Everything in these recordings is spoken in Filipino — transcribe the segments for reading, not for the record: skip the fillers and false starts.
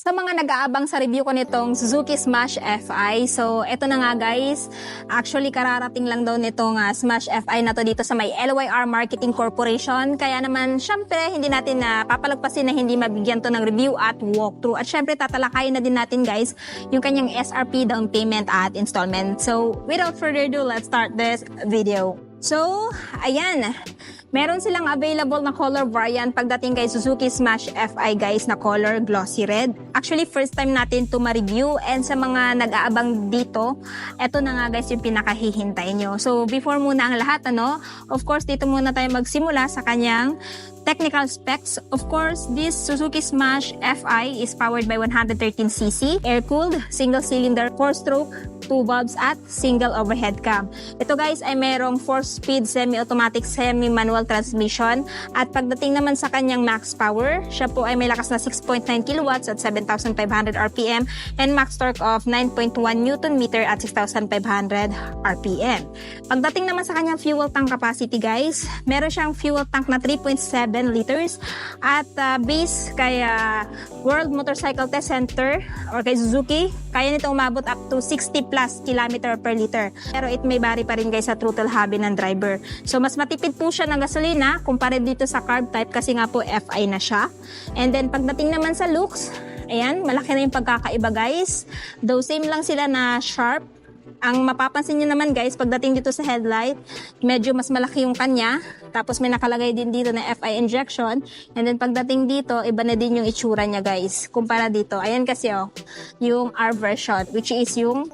Sa mga nag-aabang sa review ko nitong Suzuki Smash FI, so eto na nga guys, actually kararating lang daw nitong Smash FI na to dito sa may LYR Marketing Corporation, kaya naman syempre hindi natin papalagpasin na hindi mabigyan to ng review at walkthrough, at syempre tatalakayin na din natin guys yung kanyang SRP, down payment at installment. So without further ado, let's start this video. So ayan, meron silang available na color variant pagdating kay Suzuki Smash FI guys na color glossy red. Actually, first time natin to ma-review, and sa mga nag-aabang dito, eto na nga guys yung pinakahihintay nyo. So, before muna ang lahat, of course, dito muna tayo magsimula sa kanyang technical specs. Of course, this Suzuki Smash FI is powered by 113cc, air-cooled, single-cylinder, 4-stroke, 2 valves at single overhead cam. Ito guys ay merong 4-speed semi-automatic semi-manual transmission, at pagdating naman sa kanyang max power, siya po ay may lakas na 6.9 kilowatts at 7,500 RPM and max torque of 9.1 Newton meter at 6,500 RPM. Pagdating naman sa kanyang fuel tank capacity guys, meron siyang fuel tank na 3.7 liters, at base kay World Motorcycle Test Center or kay Suzuki, kaya nito umabot up to 60 plus kilometer per liter. Pero it may vary pa rin guys sa throttle habit ng driver. So mas matipid po siya ng gasolina kumpara dito sa carb type kasi nga po FI na siya. And then pagdating naman sa looks, ayan, malaki na yung pagkakaiba guys. Though same lang sila na sharp, ang mapapansin nyo naman guys, pagdating dito sa headlight, medyo mas malaki yung kanya. Tapos may nakalagay din dito na FI injection. And then pagdating dito, iba na din yung itsura niya guys. Kumpara dito, ayan kasi yung R version, which is yung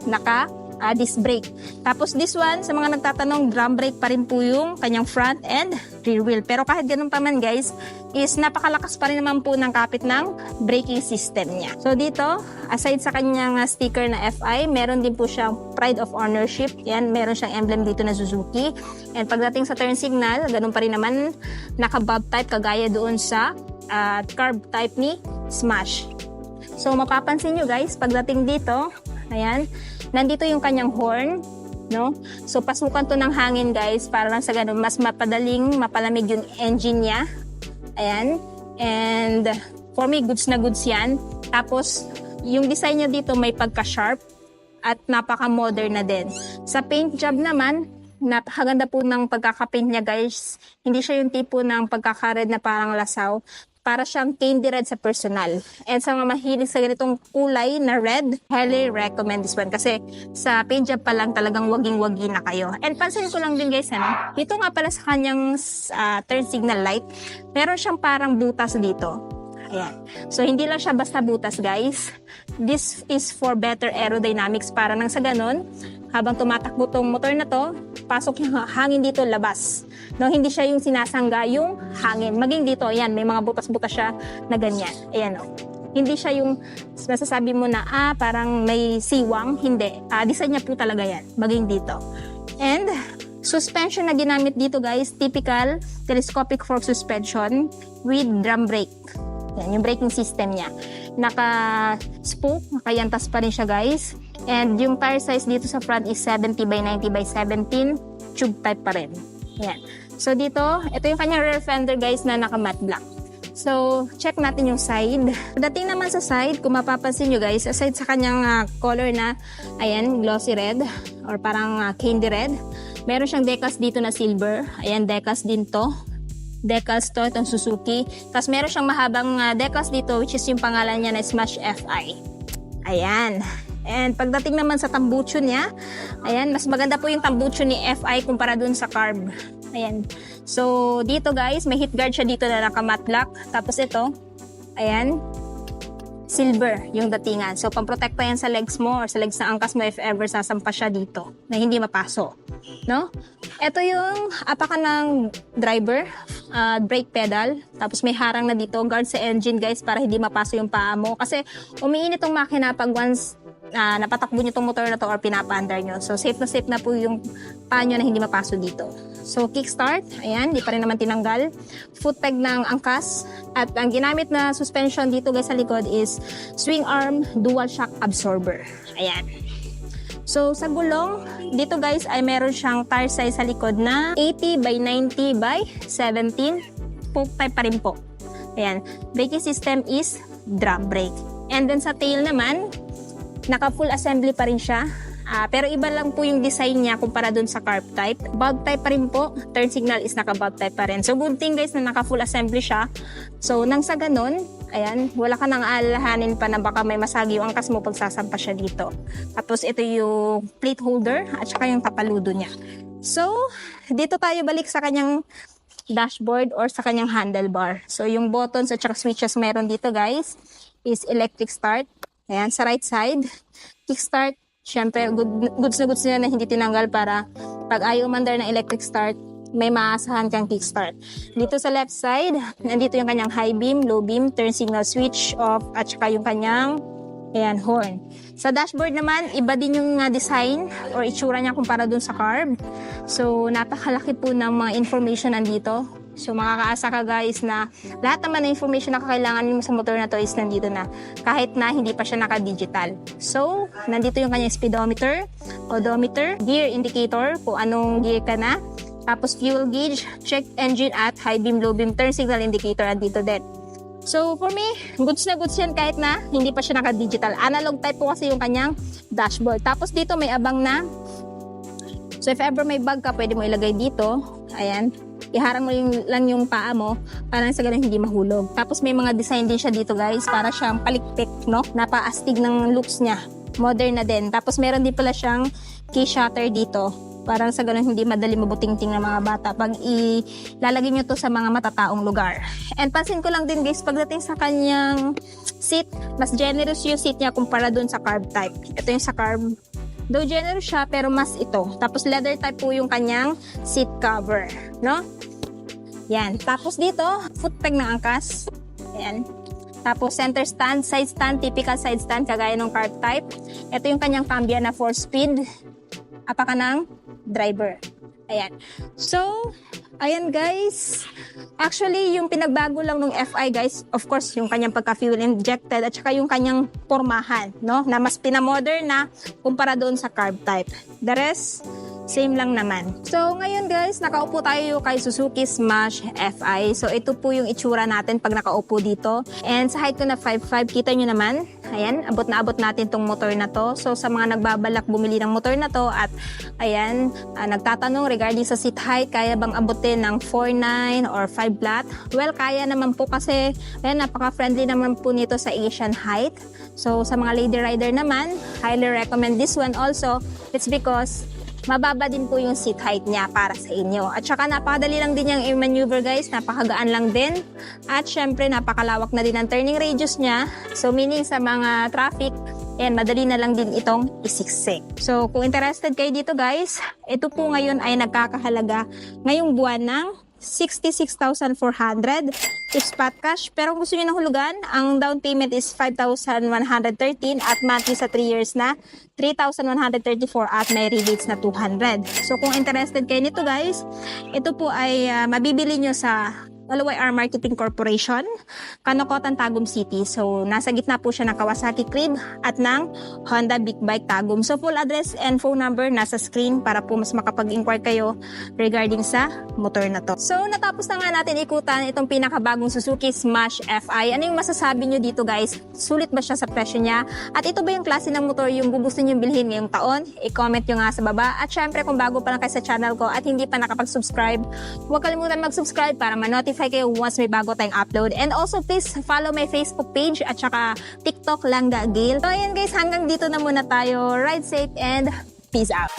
disc brake. Tapos this one, sa mga nagtatanong, drum brake pa rin po yung kanyang front and rear wheel. Pero kahit ganun pa man guys, is napakalakas pa rin naman po ng kapit ng braking system niya. So dito, aside sa kanyang sticker na FI, meron din po siyang pride of ownership. Yan, meron siyang emblem dito na Suzuki. And pagdating sa turn signal, ganun pa rin naman, naka-bob type kagaya doon sa carb type ni Smash. So mapapansin nyo guys, pagdating dito, ayan, nandito yung kanyang horn, no? So, pasukan to ng hangin, guys, para lang sa ganun, mas mapalamig yung engine niya. Ayan. And, for me, goods na goods yan. Tapos, yung design niya dito may pagka-sharp at napaka-modern na din. Sa paint job naman, napakaganda po ng pagkaka-paint niya, guys. Hindi siya yung tipo ng pagkaka-red na parang lasaw. Para siyang candy red sa personal. And sa mga mahilig sa ganitong kulay na red, highly recommend this one. Kasi sa paint job pa lang talagang waging-wagi na kayo. And pansin ko lang din guys, dito nga pala sa kanyang turn signal light, meron siyang parang butas dito. Ayan. So hindi lang siya basta butas guys. This is for better aerodynamics, para nang sa ganun, habang tumatakbo tong motor na to, pasok yung hangin dito, labas. No, hindi siya yung sinasangga yung hangin. Maging dito, ayan, may mga butas-butas siya na ganyan. Ayan Hindi siya yung masasabi mo na, parang may siwang. Hindi. Design niya po talaga yan. Maging dito. And, suspension na ginamit dito guys, typical telescopic fork suspension with drum brake. Yan, yung braking system niya. Naka-spoke, nakayantas pa rin siya guys. And yung tire size dito sa front is 70 by 90 by 17, tube type pa rin. Yan. So dito, ito yung kanyang rear fender guys na naka-matte black. So, check natin yung side. Dating naman sa side, kung mapapansin nyo guys, aside sa kanyang color na, ayan, glossy red, or parang candy red, meron siyang decals dito na silver. Ayan, decals din to. Decals to, itong Suzuki. Tapos meron siyang mahabang decals dito, which is yung pangalan niya na Smash FI. Ayan. And pagdating naman sa tambucho niya, ayan, mas maganda po yung tambucho ni FI kumpara dun sa carb. Ayan. So, dito guys, may heat guard siya dito na naka-matte black. Tapos ito, ayan, silver yung datingan. So, pang-protect pa yan sa legs mo or sa legs na angkas mo if ever sasampa siya dito na hindi mapaso. No? Ito yung apakan ng driver, brake pedal. Tapos may harang na dito, guard sa engine guys para hindi mapaso yung paa mo. Kasi umiinit tong makina pag once napatakbo nyo itong motor na to or pinapaandar nyo. So, safe na po yung paa nyo na hindi mapaso dito. So, kickstart, ayan, di pa rin naman tinanggal. Foot peg ng angkas. At ang ginamit na suspension dito guys sa likod is swing arm dual shock absorber. Ayan. So, sa gulong, dito guys ay meron siyang tire size sa likod na 80 by 90 by 17. Spoke type pa rin po. Ayan. Braking system is drum brake. And then sa tail naman, naka full assembly pa rin siya. Pero iba lang po yung design niya kumpara dun sa carb type. Bulb type pa rin po. Turn signal is naka bulb type pa rin. So good thing guys na naka full assembly siya. So nang sa ganun, ayan, wala ka nang alalahanin pa na baka may masagi yung angkas mo pag sasampa siya dito. Tapos ito yung plate holder at saka yung tapaludo niya. So dito tayo balik sa kanyang dashboard or sa kanyang handlebar. So yung buttons at saka switches meron dito guys is electric start. Ayan, sa right side, kickstart. Siyempre, goods na hindi tinanggal para pag ayaw umandar ng electric start, may maasahan kang kickstart. Dito sa left side, nandito yung kanyang high beam, low beam, turn signal switch off, at saka yung kanyang ayan, horn. Sa dashboard naman, iba din yung design or itsura niya kumpara dun sa carb. So, napakalaki po ng mga information nandito. So, makakaasa ka guys na lahat naman ng information na kakailangan mo sa motor na to is nandito na. Kahit na hindi pa siya naka-digital. So, nandito yung kanyang speedometer, odometer, gear indicator, kung anong gear ka na. Tapos, fuel gauge, check engine at high beam, low beam, turn signal indicator nandito din. So, for me, goods na goods yan kahit na hindi pa siya naka-digital. Analog type po kasi yung kanyang dashboard. Tapos, dito may abang na. So, if ever may bag ka, pwede mo ilagay dito. Ayan. Iharang mo lang yung paa mo para sa ganun hindi mahulog. Tapos may mga design din siya dito guys para siyang palikpik, no? Napaastig ng looks niya. Modern na din. Tapos meron din pala siyang key shutter dito. Para sa ganun hindi madali mabutingting ng mga bata pag ilalagay nyo to sa mga matataong lugar. And pansin ko lang din guys, pagdating sa kanyang seat, mas generous yung seat niya kumpara dun sa carb type. Ito yung sa carb. Though generous siya, pero mas ito. Tapos leather type po yung kanyang seat cover, no? Yan. Tapos dito, foot peg ng angkas. Yan. Tapos center stand, side stand, typical side stand, kagaya ng carb type. Ito yung kanyang cambia na 4-speed. Apaka ng driver. Ayan. So, ayan guys. Actually, yung pinagbago lang ng FI guys, of course, yung kanyang pagka-fuel injected at saka yung kanyang pormahan, no? Na mas pinamodern na kumpara doon sa carb type. The rest, same lang naman. So, ngayon guys, nakaupo tayo kay Suzuki Smash FI. So, ito po yung itsura natin pag nakaupo dito. And sa height ko na 5'5", kita nyo naman. Ayan, abot na abot natin tong motor na to. So, sa mga nagbabalak bumili ng motor na to at ayan, nagtatanong regarding sa seat height, kaya bang abutin ng 4'9" or 5 flat? Well, kaya naman po kasi ayan, napaka-friendly naman po nito sa Asian height. So, sa mga lady rider naman, highly recommend this one also. It's because mababa din po yung seat height niya para sa inyo. At saka napakadali lang din yung i-maneuver guys, napakagaan lang din. At syempre napakalawak na din ang turning radius niya. So meaning sa mga traffic, and madali na lang din itong isiksik. So kung interested kayo dito guys, ito po ngayon ay nagkakahalaga ngayong buwan ng 66,400 if spot cash. Pero kung gusto nyo ng hulugan, ang down payment is 5,113 at monthly sa 3 years na 3,134 at may rebates na 200. So kung interested kayo nito guys, ito po ay mabibili nyo sa LYR Marketing Corporation, Kanokotan, Tagum City. So, nasa gitna po siya ng Kawasaki Crib at ng Honda Big Bike Tagum. So, full address and phone number nasa screen para po mas makapag-inquire kayo regarding sa motor na to. So, natapos na nga natin ikutan itong pinakabagong Suzuki Smash FI. Ano yung masasabi nyo dito guys? Sulit ba siya sa presyo niya? At ito ba yung klase ng motor yung gusto nyo bilhin ngayong taon? I-comment nyo nga sa baba. At syempre, kung bago pa lang kayo sa channel ko at hindi pa nakapag-subscribe, huwag kalimutan mag-subscribe para ma-notify kayo once may bago tayong upload. And also please follow my Facebook page at saka TikTok Langga Gail. So ayan guys, hanggang dito na muna tayo. Ride safe and peace out.